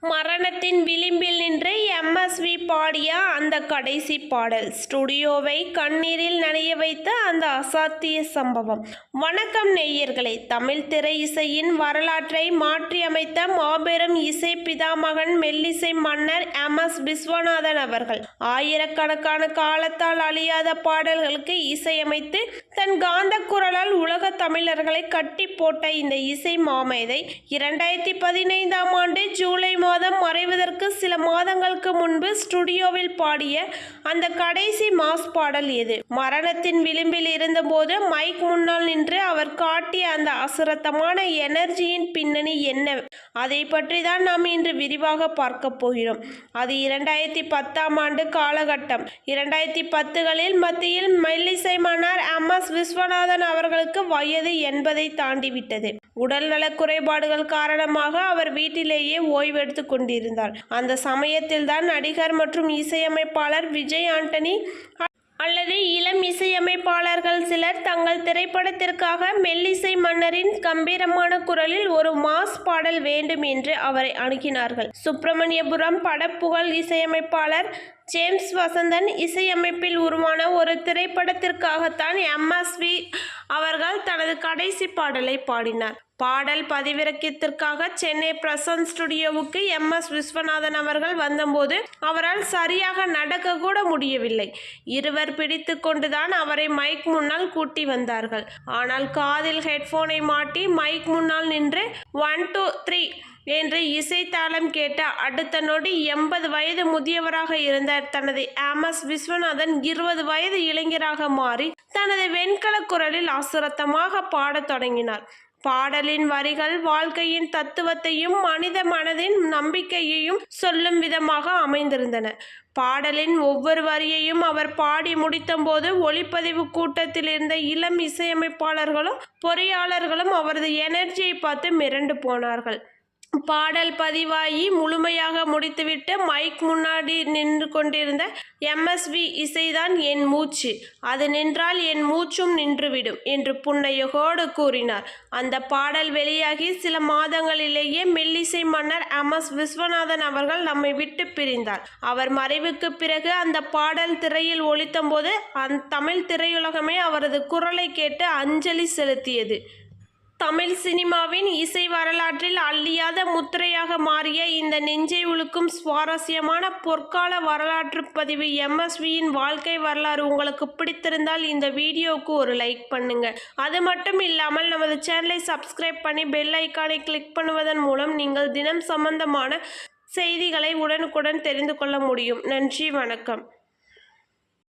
மரணத்தின் விளிம்பில் நின்று எம்எஸ்வி பாடிய அந்த கடைசி பாடல், ஸ்டுடியோவை கண்ணீரில் நனைய வைத்த அந்த அசாத்திய சம்பவம். வணக்கம் நேயர்களே. தமிழ் திரை இசையின் வரலாற்றை மாற்றியமைத்த மாபெரும் இசை பிதாமகன், மெல்லிசை மன்னர் எம்.எஸ். விஸ்வநாதன் அவர்கள் ஆயிரக்கணக்கான காலத்தால் அழியாத பாடல்களுக்கு இசையமைத்து தன் காந்த குரலால் உலக தமிழர்களை கட்டி போட்ட இந்த இசை மாமேதை 2015ஆம் ஆண்டு ஜூலை மாதம் மறைவதற்கு சில மாதங்களுக்கு முன்பு ஸ்டுடியோவில் பாடிய அந்த கடைசி மாஸ் பாடல் எது? மரணத்தின் விளிம்பில் இருந்தபோது மைக் முன்னால் நின்று அவர் காட்டிய அந்த அசுரத்தமான எனர்ஜியின் பின்னணி என்ன? அதை பற்றி தான் நாம் இன்று விரிவாக பார்க்க போகிறோம். அது 2010ஆம் ஆண்டு காலகட்டம். 2010களில் மத்தியில் மெல்லிசை மன்னர் எம்.எஸ். விஸ்வநாதன் அவர்களுக்கு வயது 80ஐ தாண்டிவிட்டது. உடல் நல குறைபாடுகள் காரணமாக அவர் வீட்டிலேயே ஓய்வெடுத்துக் கொண்டிருந்தார். அந்த சமயத்தில் தான் நடிகர் மற்றும் இசையமைப்பாளர் விஜய் ஆண்டனி அல்லது இளம் இசையமைப்பாளர்கள் சிலர் தங்கள் திரைப்படத்திற்காக மெல்லிசை மன்னரின் கம்பீரமான குரலில் ஒரு மாஸ் பாடல் வேண்டும் என்று அவரை அணுகினார்கள். சுப்பிரமணியபுரம் படப்புகழ் இசையமைப்பாளர் ஜேம்ஸ் வசந்தன் இசையமைப்பில் உருவான ஒரு திரைப்படத்திற்காகத்தான் எம்.எஸ்.வி அவர்கள் தனது கடைசி பாடலை பாடினார். பாடல் பதிவிறக்கத்திற்காக சென்னை பிரசன்ட் ஸ்டுடியோவுக்கு எம்.எஸ். விஸ்வநாதன் அவர்கள் வந்தபோது அவரால் சரியாக நடக்க கூட முடியவில்லை. இருவர் பிடித்து கொண்டுதான் அவரை மைக் முன்னால் கூட்டி வந்தார்கள். ஆனால் காதில் ஹெட்போனை மாட்டி மைக் முன்னால் நின்று 1 2 3 என்று இசை தாளம் கேட்ட அடுத்த நொடி 80 வயது முதியவராக இருந்த தனது எம்.எஸ். விஸ்வநாதன் 20 வயது இளைஞராக மாறி தனது வெண்கல குரலில் அசுரத்தமாக பாடத் தொடங்கினார். பாடலின் வரிகள் வாழ்க்கையின் தத்துவத்தையும் மனித மனதின் நம்பிக்கையையும் சொல்லும் விதமாக அமைந்திருந்தன. பாடலின் ஒவ்வொரு வரியையும் அவர் பாடி முடித்தபோது ஒளிப்பதிவு கூட்டத்தில் இருந்த இளம் இசையமைப்பாளர்களும் பொறியாளர்களும் அவரது எனர்ஜியை பார்த்து மிரண்டு போனார்கள். பாடல் பதிவாகி முழுமையாக முடித்துவிட்டு மைக் முன்னாடி நின்று கொண்டிருந்த எம்.எஸ்.வி இசைதான் என் மூச்சு, அது நின்றால் என் மூச்சும் நின்றுவிடும் என்று புன்னகையோடு கூறினார். அந்த பாடல் வெளியாகி சில மாதங்களிலேயே மெல்லிசை மன்னர் எம்.எஸ். விஸ்வநாதன் அவர்கள் நம்மை விட்டு பிரிந்தார். அவர் மறைவுக்கு பிறகு அந்த பாடல் திரையில் ஒலித்தபோது தமிழ் திரையுலகமே அவரது குரலை கேட்டு அஞ்சலி செலுத்தியது. தமிழ் சினிமாவின் இசை வரலாற்றில் அழியாத முத்திரையாக மாறிய இந்த நெஞ்சை உலுக்கும் சுவாரஸ்யமான பொற்கால வரலாற்று பதிவு எம்.எஸ்.வியின் வாழ்க்கை வரலாறு உங்களுக்கு பிடித்திருந்தால் இந்த வீடியோவுக்கு ஒரு லைக் பண்ணுங்க. அது மட்டும் இல்லாமல் நமது சேனலை சப்ஸ்கிரைப் பண்ணி பெல் ஐக்கானை கிளிக் பண்ணுவதன் மூலம் நீங்கள் தினம் சம்பந்தமான செய்திகளை உடனுக்குடன் தெரிந்து கொள்ள முடியும். நன்றி, வணக்கம்.